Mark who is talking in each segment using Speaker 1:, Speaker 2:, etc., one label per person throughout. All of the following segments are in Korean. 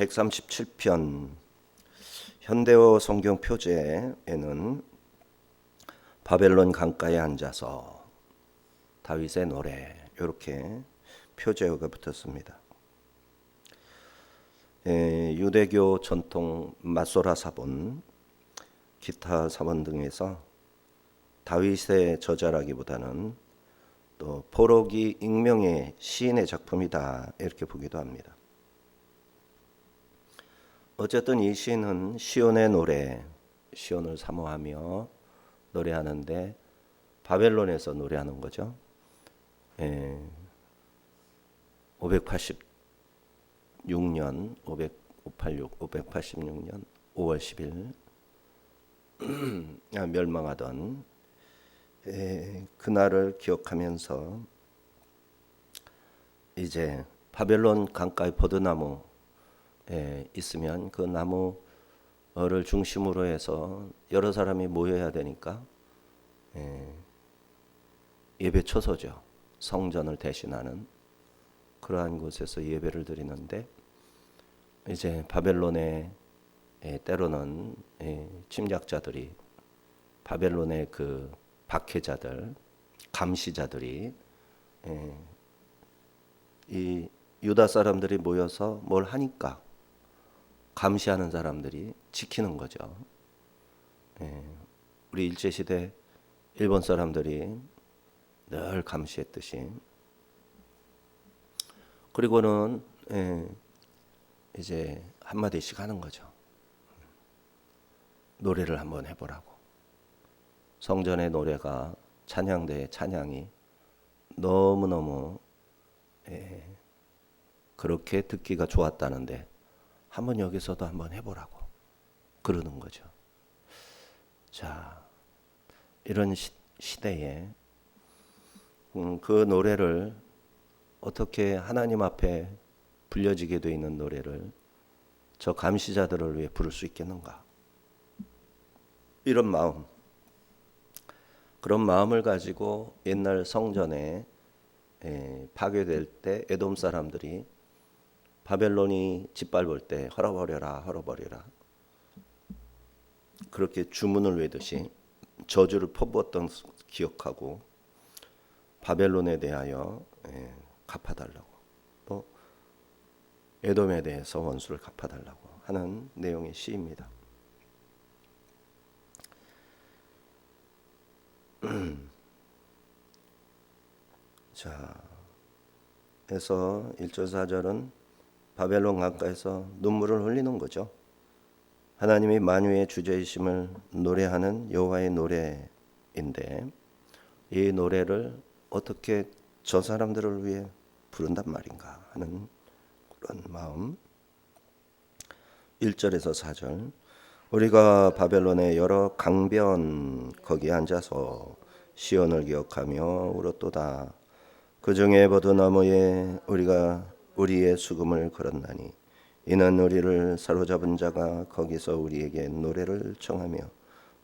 Speaker 1: 137편 현대어 성경 표제에는 바벨론 강가에 앉아서 다윗의 노래 이렇게 표제어가 붙었습니다. 유대교 전통 마소라 사본, 기타 사본 등에서 다윗의 저자라기보다는 또 포로기 익명의 시인의 작품이다 이렇게 보기도 합니다. 어쨌든 이 시는 시온의 노래, 시온을 사모하며 노래하는데 바벨론에서 노래하는 거죠. 586년 586년 5월 10일 멸망하던 그날을 기억하면서 이제 바벨론 강가의 버드나무 있으면 그 나무를 중심으로 해서 여러 사람이 모여야 되니까 예배 처소죠. 성전을 대신하는 그러한 곳에서 예배를 드리는데 이제 바벨론의 때로는 침략자들이 바벨론의 그 박해자들, 감시자들이 이 유다 사람들이 모여서 뭘 하니까 감시하는 사람들이 지키는 거죠. 우리 일제시대 일본 사람들이 늘 감시했듯이. 그리고는 이제 한마디씩 하는 거죠. 노래를 한번 해보라고. 성전의 노래가 찬양대의 찬양이 너무너무 그렇게 듣기가 좋았다는데 한번 여기서도 한번 해보라고 그러는 거죠. 자, 이런 시대에 그 노래를 어떻게 하나님 앞에 불려지게 돼 있는 노래를 저 감시자들을 위해 부를 수 있겠는가? 이런 마음, 그런 마음을 가지고 옛날 성전에 파괴될 때 에돔 사람들이 바벨론이 짓밟을 때 헐어버려라 그렇게 주문을 외듯이 저주를 퍼부었던 기억하고 바벨론에 대하여 갚아달라고, 또 에돔에 대해서 원수를 갚아달라고 하는 내용의 시입니다. 자, 그래서 1절 4절은 바벨론 강가에서 눈물을 흘리는 거죠. 하나님이 만유의 주제이심을 노래하는 여호와의 노래인데 이 노래를 어떻게 저 사람들을 위해 부른단 말인가 하는 그런 마음. 1절에서 4절 우리가 바벨론의 여러 강변 거기에 앉아서 시온을 기억하며 울었도다. 그 중에 버드나무에 우리가 우리의 수금을 걸었나니 이는 우리를 사로잡은 자가 거기서 우리에게 노래를 청하며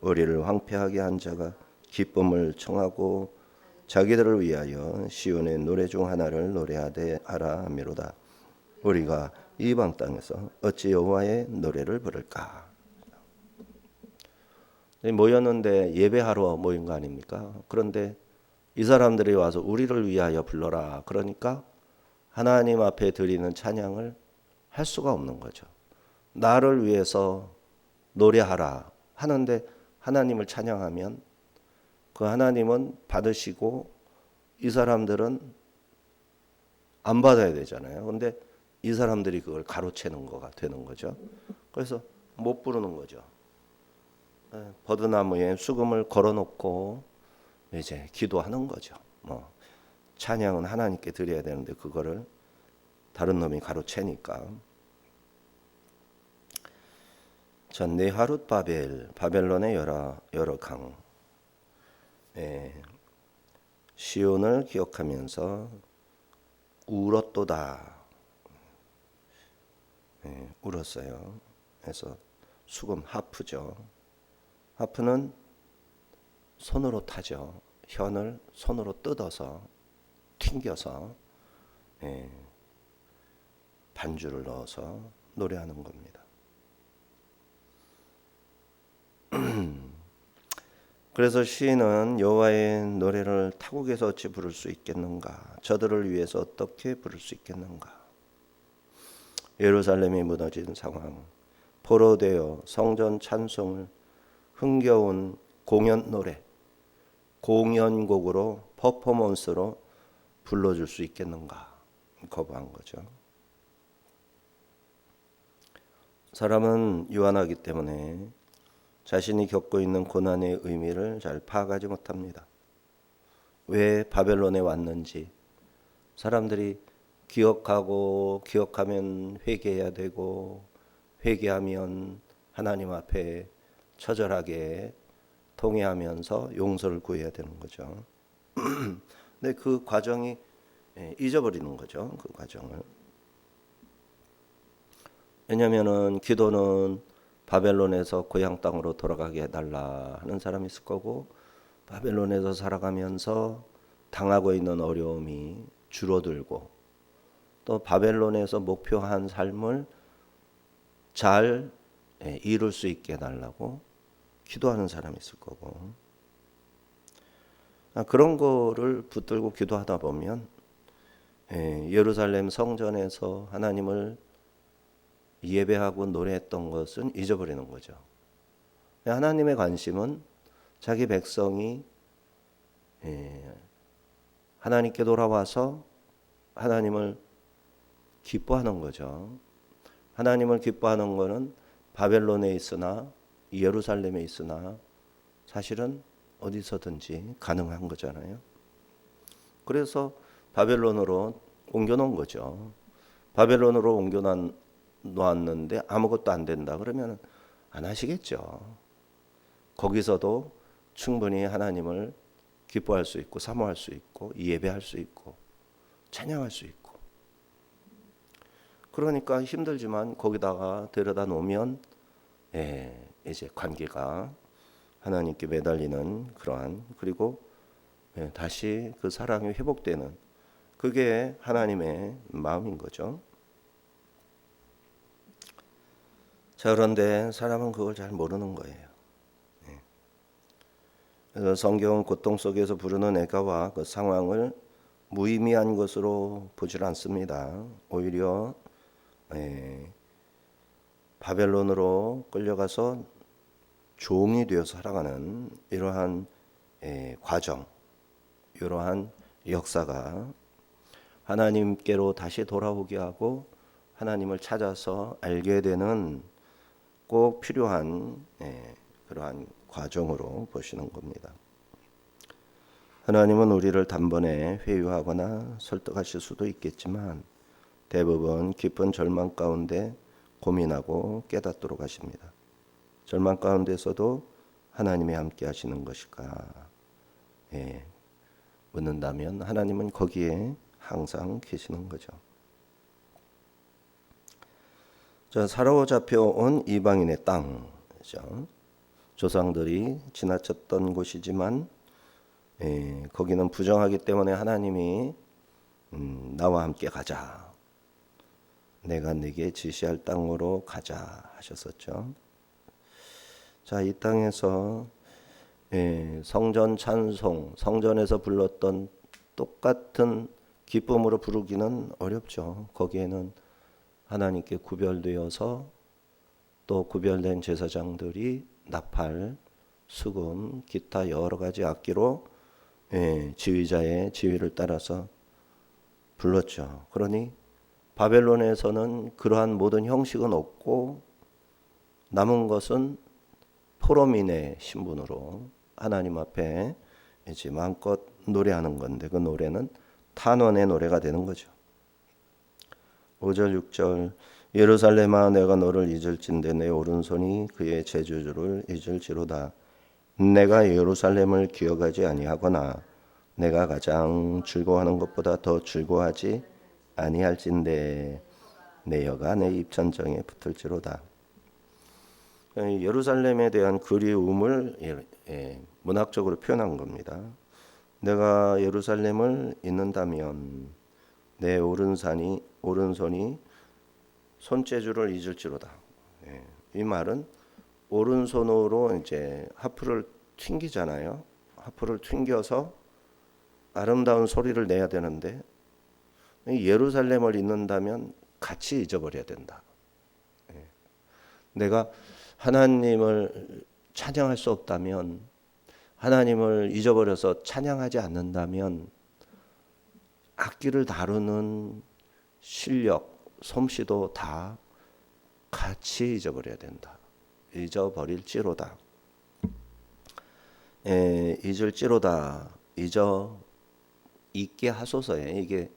Speaker 1: 우리를 황폐하게 한 자가 기쁨을 청하고 자기들을 위하여 시온의 노래 중 하나를 노래하되 하라 하미로다. 우리가 이방 땅에서 어찌 여호와의 노래를 부를까? 모였는데 예배하러 모인 거 아닙니까? 그런데 이 사람들이 와서 우리를 위하여 불러라. 그러니까 하나님 앞에 드리는 찬양을 할 수가 없는 거죠. 나를 위해서 노래하라 하는데 하나님을 찬양하면 그 하나님은 받으시고 이 사람들은 안 받아야 되잖아요. 그런데 이 사람들이 그걸 가로채는 거가 되는 거죠. 그래서 못 부르는 거죠. 버드나무에 수금을 걸어놓고 이제 기도하는 거죠. 찬양은 하나님께 드려야 되는데 그거를 다른 놈이 가로채니까. 전 네하룻 바벨론의 여러 강, 시온을 기억하면서 울었도다. 울었어요. 그래서 수금 하프죠. 하프는 손으로 타죠. 현을 손으로 뜯어서 튕겨서 반주를 넣어서 노래하는 겁니다. 그래서 시인은 여호와의 노래를 타국에서 어찌 부를 수 있겠는가? 저들을 위해서 어떻게 부를 수 있겠는가? 예루살렘이 무너진 상황, 포로되어 성전 찬송을 흥겨운 공연 노래, 공연곡으로 퍼포먼스로 불러줄 수 있겠는가? 거부한 거죠. 사람은 유한하기 때문에 자신이 겪고 있는 고난의 의미를 잘 파악하지 못합니다. 왜 바벨론에 왔는지 사람들이 기억하면 회개해야 되고 회개하면 하나님 앞에 처절하게 통회하면서 용서를 구해야 되는 거죠. 근데 그 과정이 잊어버리는 거죠. 그 과정을. 왜냐하면은 기도는 바벨론에서 고향 땅으로 돌아가게 해달라 하는 사람이 있을 거고 바벨론에서 살아가면서 당하고 있는 어려움이 줄어들고 또 바벨론에서 목표한 삶을 잘 이룰 수 있게 해달라고 기도하는 사람이 있을 거고 그런 거를 붙들고 기도하다 보면 예루살렘 성전에서 하나님을 예배하고 노래했던 것은 잊어버리는 거죠. 하나님의 관심은 자기 백성이 하나님께 돌아와서 하나님을 기뻐하는 거죠. 하나님을 기뻐하는 것은 바벨론에 있으나 예루살렘에 있으나 사실은 어디서든지 가능한 거잖아요. 그래서 바벨론으로 옮겨놓은 거죠. 바벨론으로 옮겨놓았는데 아무것도 안 된다 그러면 안 하시겠죠. 거기서도 충분히 하나님을 기뻐할 수 있고 사모할 수 있고 예배할 수 있고 찬양할 수 있고 그러니까 힘들지만 거기다가 데려다 놓으면 이제 관계가 하나님께 매달리는 그러한 그리고 다시 그 사랑이 회복되는 그게 하나님의 마음인 거죠. 자, 그런데 사람은 그걸 잘 모르는 거예요. 그래서 성경은 고통 속에서 부르는 애가와 그 상황을 무의미한 것으로 보질 않습니다. 오히려 바벨론으로 끌려가서 종이 되어서 살아가는 이러한 과정, 이러한 역사가 하나님께로 다시 돌아오게 하고 하나님을 찾아서 알게 되는 꼭 필요한 그러한 과정으로 보시는 겁니다. 하나님은 우리를 단번에 회유하거나 설득하실 수도 있겠지만 대부분 깊은 절망 가운데 고민하고 깨닫도록 하십니다. 절망 가운데서도 하나님이 함께 하시는 것일까? 묻는다면 하나님은 거기에 항상 계시는 거죠. 자, 사로잡혀온 이방인의 땅이죠. 조상들이 지나쳤던 곳이지만 거기는 부정하기 때문에 하나님이 나와 함께 가자. 내가 네게 지시할 땅으로 가자 하셨었죠. 자, 이 땅에서 성전 찬송, 성전에서 불렀던 똑같은 기쁨으로 부르기는 어렵죠. 거기에는 하나님께 구별되어서 또 구별된 제사장들이 나팔, 수금, 기타 여러 가지 악기로 지휘자의 지휘를 따라서 불렀죠. 그러니 바벨론에서는 그러한 모든 형식은 없고 남은 것은 포로민의 신분으로 하나님 앞에 이제 마음껏 노래하는 건데 그 노래는 탄원의 노래가 되는 거죠. 5절 6절 예루살렘아 내가 너를 잊을진대 내 오른손이 그의 제주를 잊을지로다. 내가 예루살렘을 기억하지 아니하거나 내가 가장 즐거워하는 것보다 더 즐거워하지 아니할진대 내 여가 내 입천정에 붙을지로다. 예루살렘에 대한 그리움을 문학적으로 표현한 겁니다. 내가 예루살렘을 잊는다면 내 오른손이 손재주를 잊을지로다. 예, 이 말은 오른손으로 이제 하프를 튕기잖아요. 하프를 튕겨서 아름다운 소리를 내야 되는데 예루살렘을 잊는다면 같이 잊어버려야 된다. 내가 하나님을 찬양할 수 없다면, 하나님을 잊어버려서 찬양하지 않는다면 악기를 다루는 실력, 솜씨도 다 같이 잊어버려야 된다. 잊어버릴지로다. 잊을지로다. 잊게 하소서에 이게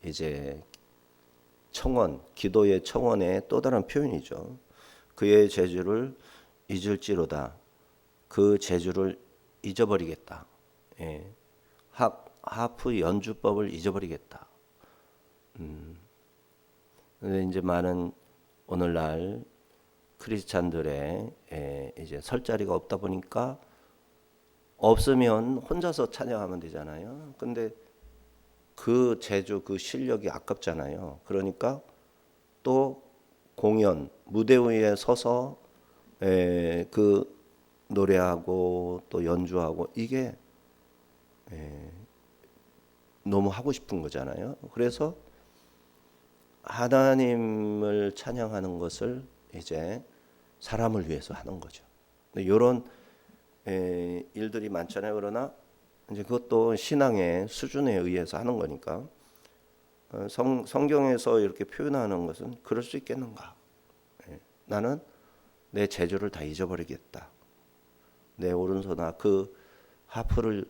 Speaker 1: 이제 청원, 기도의 청원의 또 다른 표현이죠. 그의 재주를 잊을지로다. 그 재주를 잊어버리겠다. 예. 하프 연주법을 잊어버리겠다. 근데 이제 많은 오늘날 크리스찬들의 이제 설 자리가 없다 보니까 없으면 혼자서 찬양하면 되잖아요. 근데 그 재주, 그 실력이 아깝잖아요. 그러니까 또 공연, 무대 위에 서서 그 노래하고 또 연주하고 이게 너무 하고 싶은 거잖아요. 그래서 하나님을 찬양하는 것을 이제 사람을 위해서 하는 거죠. 이런 일들이 많잖아요. 그러나 이제 그것도 신앙의 수준에 의해서 하는 거니까 성경에서 이렇게 표현하는 것은 그럴 수 있겠는가? 나는 내 재주를 다 잊어버리겠다. 내 오른손아 그 하프를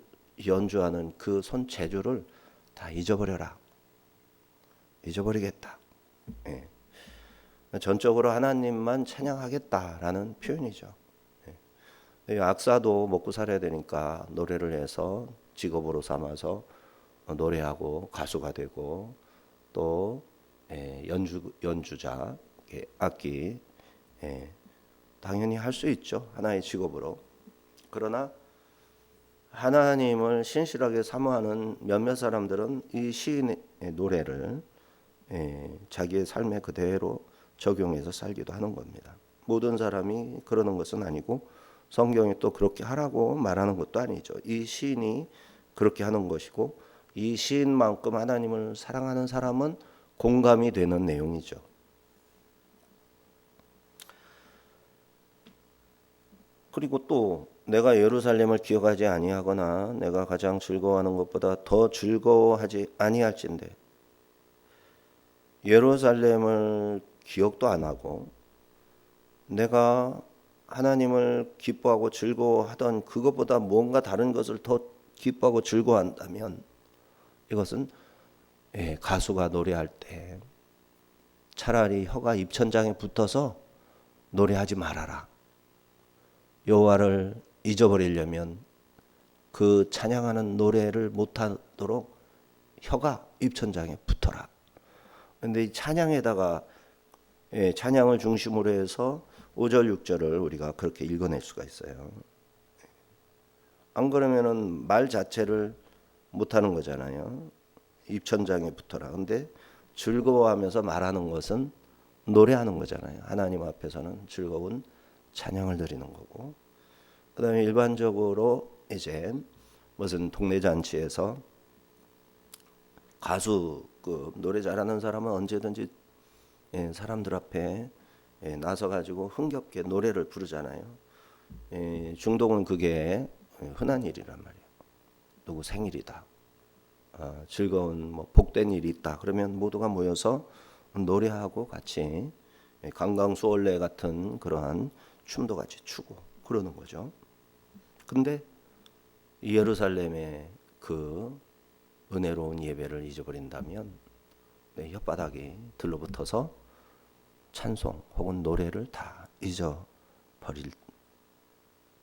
Speaker 1: 연주하는 그 손 재주를 다 잊어버려라. 잊어버리겠다. 전적으로 하나님만 찬양하겠다라는 표현이죠. 악사도 먹고 살아야 되니까 노래를 해서 직업으로 삼아서 노래하고 가수가 되고 또 연주자 악기 당연히 할 수 있죠. 하나의 직업으로. 그러나 하나님을 신실하게 사모하는 몇몇 사람들은 이 시인의 노래를 자기의 삶에 그대로 적용해서 살기도 하는 겁니다. 모든 사람이 그러는 것은 아니고 성경이 또 그렇게 하라고 말하는 것도 아니죠. 이 시인이 그렇게 하는 것이고 이 시인만큼 하나님을 사랑하는 사람은 공감이 되는 내용이죠. 그리고 또 내가 예루살렘을 기억하지 아니하거나 내가 가장 즐거워하는 것보다 더 즐거워하지 아니할진대 예루살렘을 기억도 안 하고 내가 하나님을 기뻐하고 즐거워하던 그것보다 뭔가 다른 것을 더 기뻐하고 즐거워한다면 이것은 가수가 노래할 때 차라리 혀가 입천장에 붙어서 노래하지 말아라. 여호와를 잊어버리려면 그 찬양하는 노래를 못하도록 혀가 입천장에 붙어라. 그런데 이 찬양에다가 찬양을 중심으로 해서 5절 6절을 우리가 그렇게 읽어낼 수가 있어요. 안 그러면은 말 자체를 못하는 거잖아요. 입천장에 붙어라. 근데 즐거워하면서 말하는 것은 노래하는 거잖아요. 하나님 앞에서는 즐거운 찬양을 드리는 거고. 그다음에 일반적으로 이제 무슨 동네 잔치에서 가수 노래 잘하는 사람은 언제든지 사람들 앞에 나서 가지고 흥겹게 노래를 부르잖아요. 중동은 그게 흔한 일이란 말이에요. 누구 생일이다, 즐거운 뭐 복된 일이 있다. 그러면 모두가 모여서 노래하고 같이 강강수월래 같은 그러한 춤도 같이 추고 그러는 거죠. 근데 예루살렘의 그 은혜로운 예배를 잊어버린다면 혓바닥이 들러붙어서 찬송 혹은 노래를 다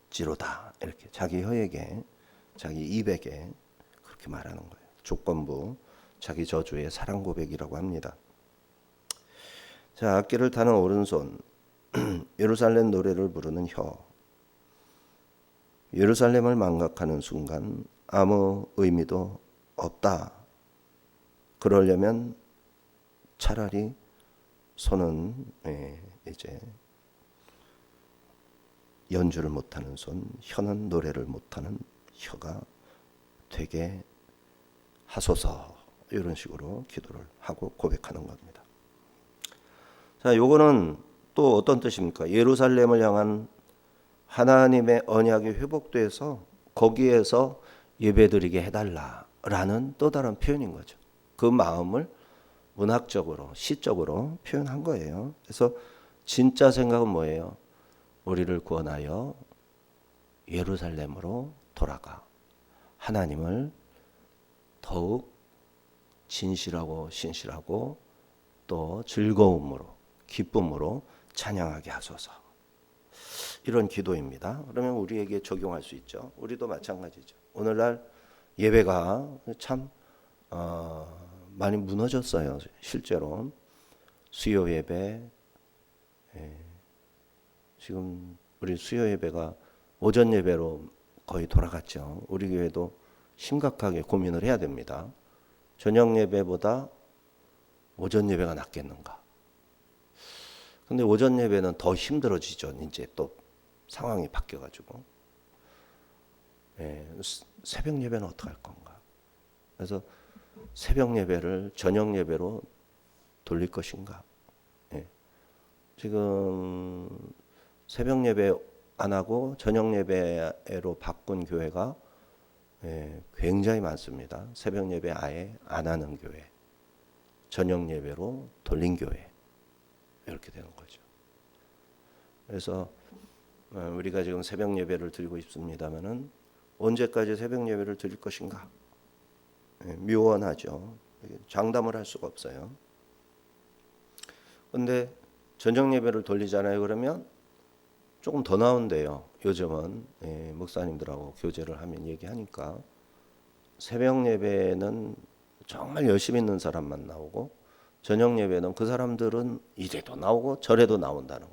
Speaker 1: 잊어버릴지로다. 이렇게 자기 혀에게 자기 입에게 그렇게 말하는 거예요. 조건부 자기 저주의 사랑 고백이라고 합니다. 자, 악기를 타는 오른손, 예루살렘 노래를 부르는 혀. 예루살렘을 망각하는 순간 아무 의미도 없다. 그러려면 차라리 손은 이제 연주를 못하는 손, 혀는 노래를 못하는 혀가 되게 하소서, 이런 식으로 기도를 하고 고백하는 겁니다. 자, 요거는 또 어떤 뜻입니까? 예루살렘을 향한 하나님의 언약이 회복돼서 거기에서 예배드리게 해달라라는 또 다른 표현인 거죠. 그 마음을 문학적으로, 시적으로 표현한 거예요. 그래서 진짜 생각은 뭐예요? 우리를 구원하여 예루살렘으로 돌아가 하나님을 더욱 진실하고 신실하고 또 즐거움으로, 기쁨으로 찬양하게 하소서. 이런 기도입니다. 그러면 우리에게 적용할 수 있죠. 우리도 마찬가지죠. 오늘날 예배가 참 많이 무너졌어요. 실제로 수요 예배, 지금 우리 수요 예배가 오전 예배로 거의 돌아갔죠. 우리 교회도 심각하게 고민을 해야 됩니다. 저녁 예배보다 오전 예배가 낫겠는가? 근데 오전 예배는 더 힘들어지죠. 이제 또 상황이 바뀌어가지고. 새벽 예배는 어떻게 할 건가? 그래서 새벽 예배를 저녁 예배로 돌릴 것인가? 지금 새벽 예배 안 하고 저녁 예배로 바꾼 교회가 굉장히 많습니다. 새벽 예배 아예 안 하는 교회, 저녁 예배로 돌린 교회, 이렇게 되는 거죠. 그래서 우리가 지금 새벽 예배를 드리고 있습니다만은 언제까지 새벽 예배를 드릴 것인가? 묘원하죠. 장담을 할 수가 없어요. 그런데 저녁 예배를 돌리잖아요. 그러면 조금 더 나온대요. 요즘은 목사님들하고 교제를 하면 얘기하니까 새벽 예배는 정말 열심히 있는 사람만 나오고 저녁 예배는 그 사람들은 이래도 나오고 저래도 나온다는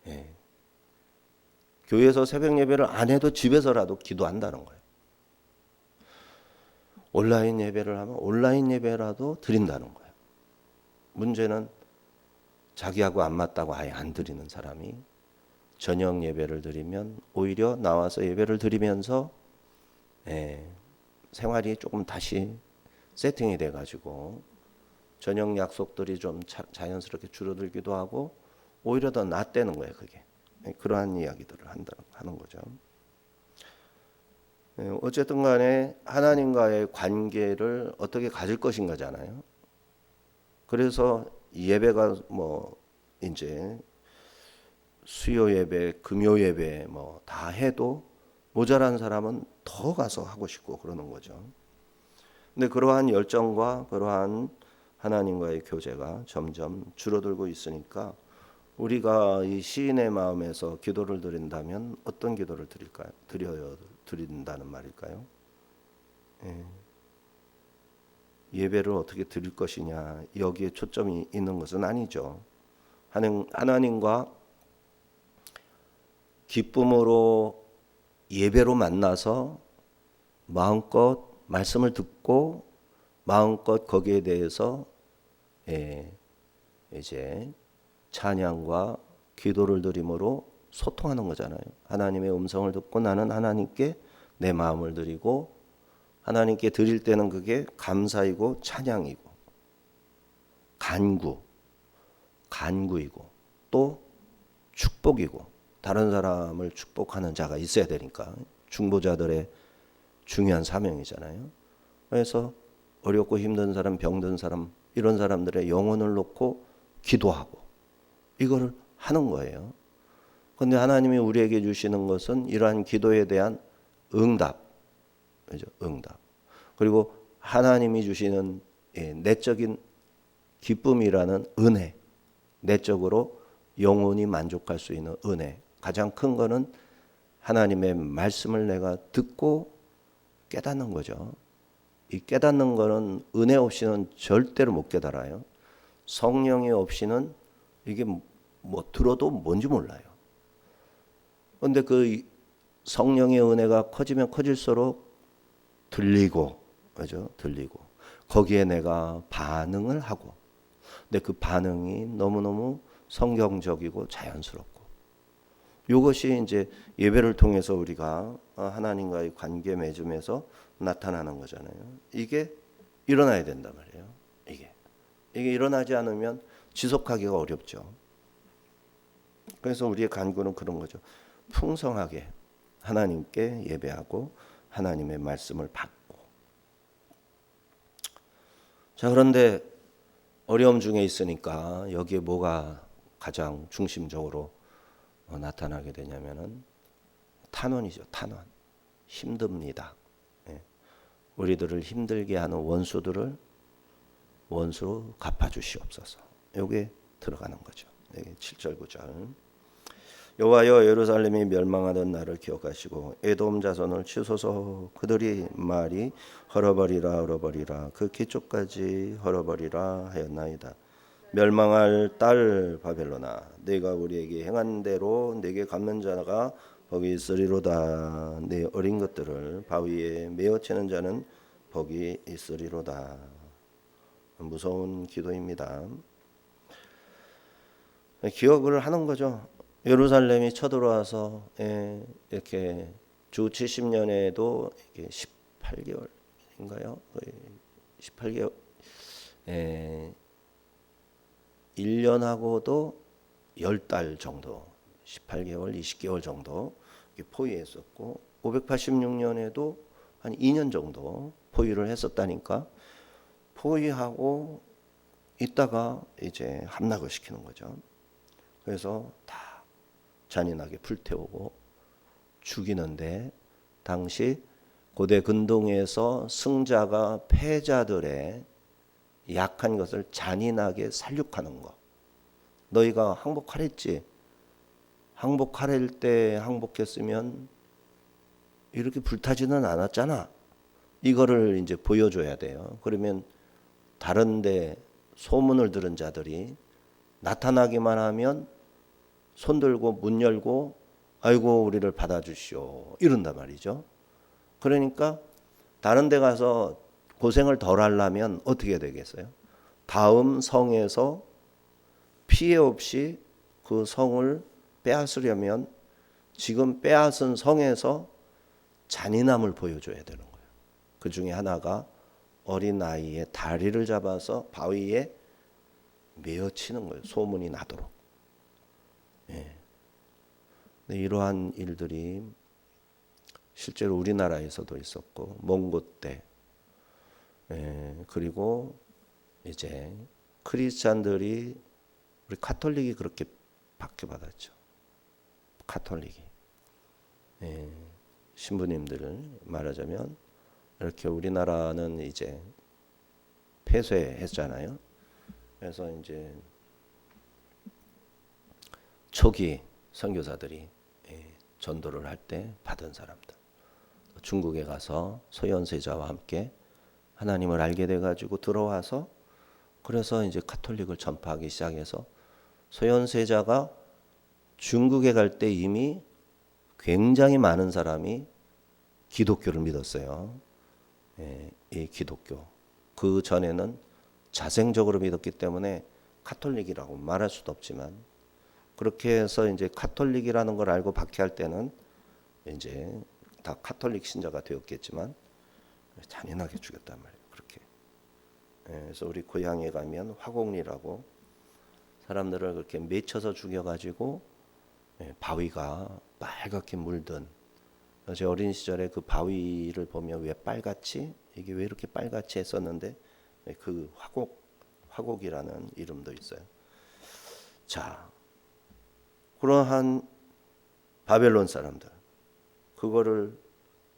Speaker 1: 거예요. 교회에서 새벽 예배를 안 해도 집에서라도 기도한다는 거예요. 온라인 예배를 하면 온라인 예배라도 드린다는 거예요. 문제는 자기하고 안 맞다고 아예 안 드리는 사람이 저녁 예배를 드리면 오히려 나와서 예배를 드리면서 생활이 조금 다시 세팅이 돼가지고 저녁 약속들이 좀 자연스럽게 줄어들기도 하고 오히려 더 낫다는 거예요. 그게 그러한 이야기들을 하는 거죠. 어쨌든 간에 하나님과의 관계를 어떻게 가질 것인가잖아요. 그래서 예배가 뭐 이제 수요 예배, 금요 예배 뭐 다 해도 모자란 사람은 더 가서 하고 싶고 그러는 거죠. 근데 그러한 열정과 그러한 하나님과의 교제가 점점 줄어들고 있으니까 우리가 이 시인의 마음에서 기도를 드린다면 어떤 기도를 드릴까요? 드린다는 말일까요? 예배를 어떻게 드릴 것이냐, 여기에 초점이 있는 것은 아니죠. 하나님과 기쁨으로 예배로 만나서 마음껏 말씀을 듣고 마음껏 거기에 대해서 이제 찬양과 기도를 드림으로 소통하는 거잖아요. 하나님의 음성을 듣고 나는 하나님께 내 마음을 드리고 하나님께 드릴 때는 그게 감사이고 찬양이고 간구이고 또 축복이고 다른 사람을 축복하는 자가 있어야 되니까 중보자들의 중요한 사명이잖아요. 그래서 어렵고 힘든 사람, 병든 사람 이런 사람들의 영혼을 놓고 기도하고 이거를 하는 거예요. 그런데 하나님이 우리에게 주시는 것은 이러한 기도에 대한 응답, 그죠? 응답. 그리고 하나님이 주시는 내적인 기쁨이라는 은혜, 내적으로 영혼이 만족할 수 있는 은혜. 가장 큰 거는 하나님의 말씀을 내가 듣고 깨닫는 거죠. 이 깨닫는 거는 은혜 없이는 절대로 못 깨달아요. 성령이 없이는 이게 뭐 들어도 뭔지 몰라요. 그런데 그 성령의 은혜가 커지면 커질수록 들리고, 그죠? 들리고 거기에 내가 반응을 하고 근데 그 반응이 너무너무 성경적이고 자연스럽고, 이것이 이제 예배를 통해서 우리가 하나님과의 관계 맺음에서 나타나는 거잖아요. 이게 일어나야 된단 말이에요. 이게 일어나지 않으면 지속하기가 어렵죠. 그래서 우리의 간구는 그런 거죠. 풍성하게 하나님께 예배하고 하나님의 말씀을 받고. 자, 그런데 어려움 중에 있으니까 여기에 뭐가 가장 중심적으로 나타나게 되냐면은 탄원이죠. 탄원. 힘듭니다. 예. 우리들을 힘들게 하는 원수들을 원수로 갚아주시옵소서. 여기에 들어가는 거죠. 여기 7절 9절. 여호와여, 예루살렘이 멸망하던 날을 기억하시고 에돔 자손을 치소서. 그들이 말이 헐어버리라 그 기초까지 헐어버리라 하였나이다. 멸망할 딸 바벨론아, 네가 우리에게 행한 대로 네게 갚는 자가 복이 있으리로다. 네 어린 것들을 바위에 메어치는 자는 복이 있으리로다. 무서운 기도입니다. 기억을 하는 거죠. 예루살렘이 쳐들어와서 이렇게 주 70년에도 18개월인가요? 18개월 1년하고도 10달 정도, 18개월, 20개월 정도 포위했었고, 586년에도 한 2년 정도 포위를 했었다니까. 포위하고 있다가 이제 함락을 시키는 거죠. 그래서 다 잔인하게 불태우고 죽이는데, 당시 고대 근동에서 승자가 패자들의 약한 것을 잔인하게 살육하는 거. 너희가 항복하랬지. 항복하랄 때 항복했으면 이렇게 불타지는 않았잖아. 이거를 이제 보여줘야 돼요. 그러면 다른데 소문을 들은 자들이 나타나기만 하면 손들고 문 열고 아이고 우리를 받아주시오 이런단 말이죠. 그러니까 다른 데 가서 고생을 덜 하려면 어떻게 되겠어요? 다음 성에서 피해 없이 그 성을 빼앗으려면 지금 빼앗은 성에서 잔인함을 보여줘야 되는 거예요. 그 중에 하나가 어린아이의 다리를 잡아서 바위에 메어치는 거예요. 소문이 나도록. 예. 이러한 일들이 실제로 우리나라에서도 있었고, 몽고 때, 그리고 이제 크리스찬들이, 우리 카톨릭이 그렇게 박해받았죠. 카톨릭이. 신부님들 말하자면 이렇게 우리나라는 이제 폐쇄했잖아요. 그래서 이제 초기 선교사들이 전도를 할 때 받은 사람들, 중국에 가서 소현세자와 함께 하나님을 알게 돼가지고 들어와서, 그래서 이제 카톨릭을 전파하기 시작해서 소현세자가 중국에 갈 때 이미 굉장히 많은 사람이 기독교를 믿었어요. 이 기독교. 그 전에는 자생적으로 믿었기 때문에 카톨릭이라고 말할 수도 없지만, 그렇게 해서 이제 카톨릭이라는 걸 알고 박해할 때는 이제 다 카톨릭 신자가 되었겠지만 잔인하게 죽였단 말이에요. 그렇게. 그래서 우리 고향에 가면 화곡리라고 사람들을 그렇게 맺혀서 죽여가지고 바위가 빨갛게 물든, 제 어린 시절에 그 바위를 보면 왜 빨갛지? 이게 왜 이렇게 빨갛지 했었는데, 그 화곡이라는 이름도 있어요. 자, 그러한 바벨론 사람들, 그거를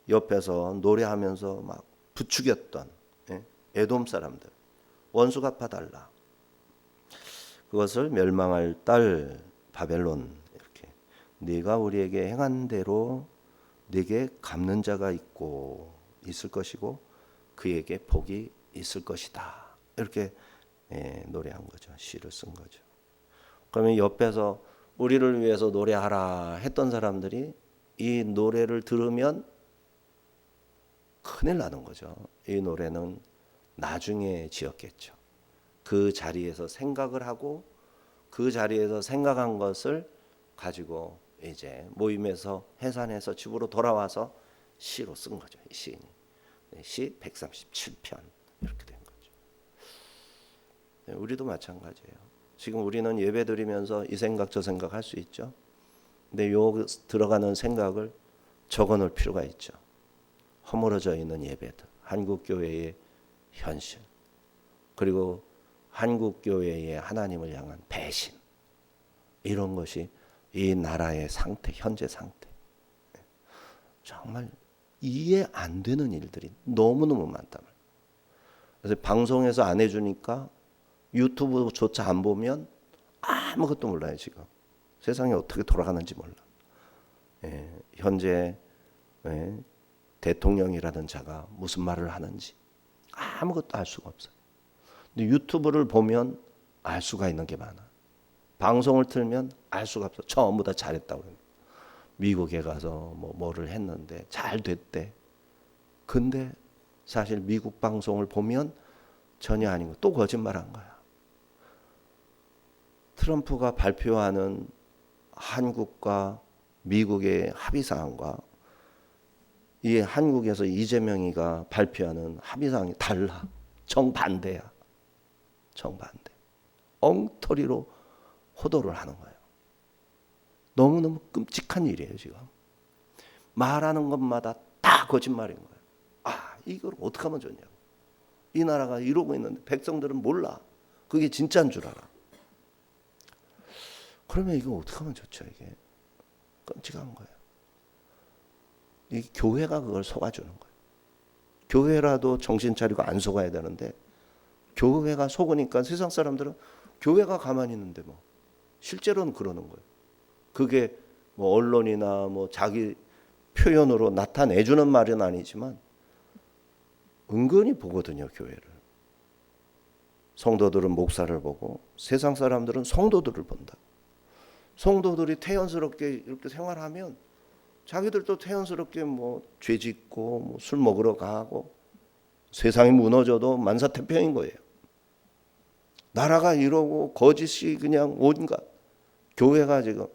Speaker 1: 옆에서 노래하면서 막 부추겼던 에돔 사람들, 원수 갚아달라. 그것을 멸망할 딸 바벨론, 이렇게 네가 우리에게 행한 대로 네게 갚는 자가 있을 것이고 그에게 복이 있을 것이다. 이렇게 노래한 거죠. 시를 쓴 거죠. 그러면 옆에서 우리를 위해서 노래하라 했던 사람들이 이 노래를 들으면 큰일 나는 거죠. 이 노래는 나중에 지었겠죠. 그 자리에서 생각을 하고 그 자리에서 생각한 것을 가지고 이제 모임에서 해산해서 집으로 돌아와서 시로 쓴 거죠. 이 시인이. 시 137편 이렇게 된 거죠. 우리도 마찬가지예요. 지금 우리는 예배 드리면서 이 생각 저 생각 할 수 있죠. 근데 요 들어가는 생각을 적어놓을 필요가 있죠. 허물어져 있는 예배들, 한국교회의 현실, 그리고 한국교회의 하나님을 향한 배신, 이런 것이 이 나라의 상태, 현재 상태. 정말 이해 안 되는 일들이 너무너무 많단 말이에요. 그래서 방송에서 안 해주니까 유튜브조차 안 보면 아무것도 몰라요. 지금 세상이 어떻게 돌아가는지 몰라. 현재 대통령이라는 자가 무슨 말을 하는지 아무것도 알 수가 없어요. 근데 유튜브를 보면 알 수가 있는 게 많아. 방송을 틀면 알 수가 없어. 전부 다 잘했다고 그래요. 미국에 가서 뭐를 했는데 잘 됐대. 근데 사실 미국 방송을 보면 전혀 아니고 또 거짓말한 거야. 트럼프가 발표하는 한국과 미국의 합의사항과 이 한국에서 이재명이가 발표하는 합의사항이 달라. 정반대야. 정반대. 엉터리로 호도를 하는 거예요. 너무너무 끔찍한 일이에요. 지금 말하는 것마다 다 거짓말인 거예요. 이걸 어떻게 하면 좋냐고. 이 나라가 이러고 있는데 백성들은 몰라. 그게 진짜인 줄 알아. 그러면 이거 어떻게 하면 좋죠. 이게 끔찍한 거예요. 이 교회가 그걸 속아주는 거예요. 교회라도 정신 차리고 안 속아야 되는데 교회가 속으니까 세상 사람들은 교회가 가만히 있는데 뭐 실제로는 그러는 거예요. 그게 뭐 언론이나 뭐 자기 표현으로 나타내주는 말은 아니지만 은근히 보거든요. 교회를. 성도들은 목사를 보고 세상 사람들은 성도들을 본다. 성도들이 태연스럽게 이렇게 생활하면 자기들도 태연스럽게 뭐 죄 짓고 뭐 술 먹으러 가고 세상이 무너져도 만사태평인 거예요. 나라가 이러고 거짓이 그냥 온갖. 교회가 지금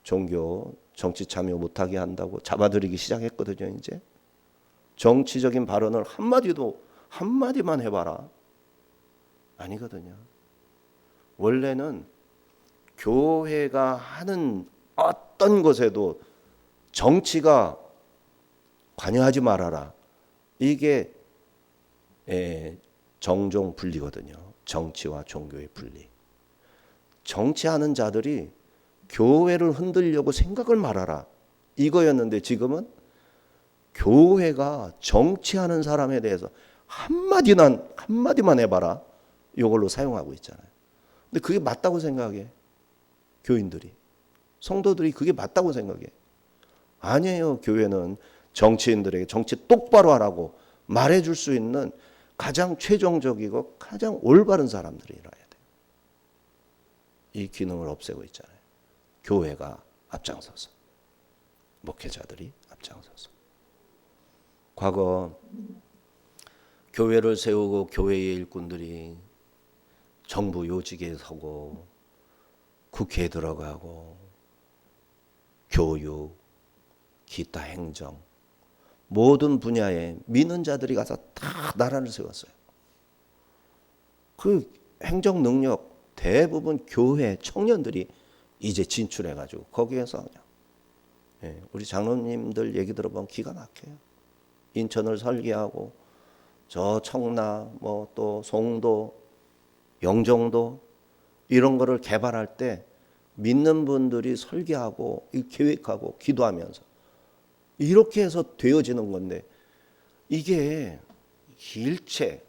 Speaker 1: 종교 정치 참여 못하게 한다고 잡아들이기 시작했거든요. 이제 정치적인 발언을 한마디만 해봐라. 아니거든요. 원래는 교회가 하는 어떤 것에도 정치가 관여하지 말아라. 이게 정종 분리거든요. 정치와 종교의 분리. 정치하는 자들이 교회를 흔들려고 생각을 말아라. 이거였는데 지금은 교회가 정치하는 사람에 대해서 한마디만 해봐라. 이걸로 사용하고 있잖아요. 근데 그게 맞다고 생각해. 교인들이. 성도들이 그게 맞다고 생각해. 아니에요. 교회는 정치인들에게 정치 똑바로 하라고 말해줄 수 있는 가장 최종적이고 가장 올바른 사람들이 일어나야 돼요. 이 기능을 없애고 있잖아요. 교회가 앞장서서. 목회자들이 앞장서서. 과거 교회를 세우고 교회의 일꾼들이 정부 요직에 서고 국회에 들어가고 교육, 기타 행정 모든 분야에 믿는 자들이 가서 다 나라를 세웠어요. 그 행정 능력 대부분 교회 청년들이 이제 진출해가지고 거기에서 그냥 우리 장로님들 얘기 들어보면 기가 막혀요. 인천을 설계하고 저 청라 뭐 또 송도 영종도 이런 거를 개발할 때 믿는 분들이 설계하고 계획하고 기도하면서 이렇게 해서 되어지는 건데 이게 일체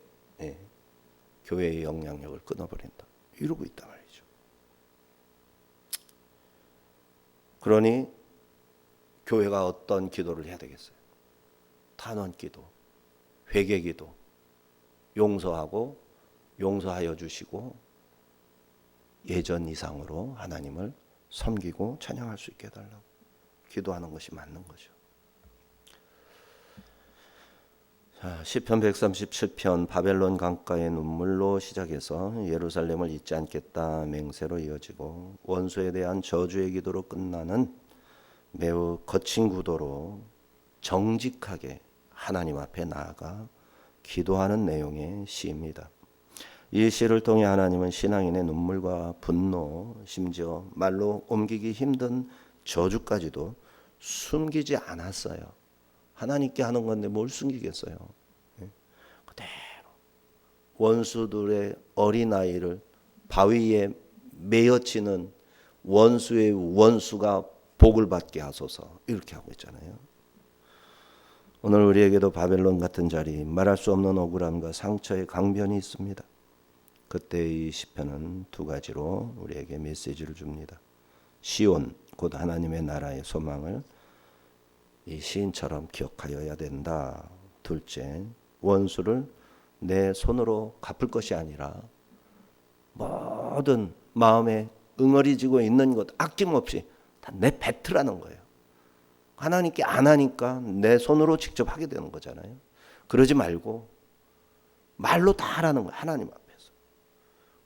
Speaker 1: 교회의 영향력을 끊어버린다. 이러고 있단 말이죠. 그러니 교회가 어떤 기도를 해야 되겠어요? 탄원기도, 회개기도, 용서하고 용서하여 주시고 예전 이상으로 하나님을 섬기고 찬양할 수 있게 해달라고 기도하는 것이 맞는 거죠. 시편 137편 바벨론 강가의 눈물로 시작해서 예루살렘을 잊지 않겠다 맹세로 이어지고 원수에 대한 저주의 기도로 끝나는 매우 거친 구도로 정직하게 하나님 앞에 나아가 기도하는 내용의 시입니다. 이 시를 통해 하나님은 신앙인의 눈물과 분노, 심지어 말로 옮기기 힘든 저주까지도 숨기지 않았어요. 하나님께 하는 건데 뭘 숨기겠어요. 그대로 원수들의 어린아이를 바위에 메어치는 원수의 원수가 복을 받게 하소서, 이렇게 하고 있잖아요. 오늘 우리에게도 바벨론 같은 자리, 말할 수 없는 억울함과 상처의 강변이 있습니다. 그때 이 시편은 두 가지로 우리에게 메시지를 줍니다. 시온, 곧 하나님의 나라의 소망을 이 시인처럼 기억하여야 된다. 둘째, 원수를 내 손으로 갚을 것이 아니라 모든 마음에 응어리지고 있는 것 아낌없이 다 내뱉으라는 거예요. 하나님께 안 하니까 내 손으로 직접 하게 되는 거잖아요. 그러지 말고 말로 다 하라는 거예요. 하나님 앞에서.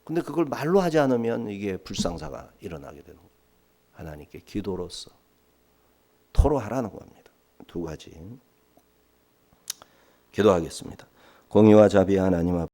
Speaker 1: 근데 그걸 말로 하지 않으면 이게 불상사가 일어나게 되는 거예요. 하나님께 기도로서 토로하라는 겁니다. 두 가지. 기도하겠습니다. 공의와 자비의 하나님 앞에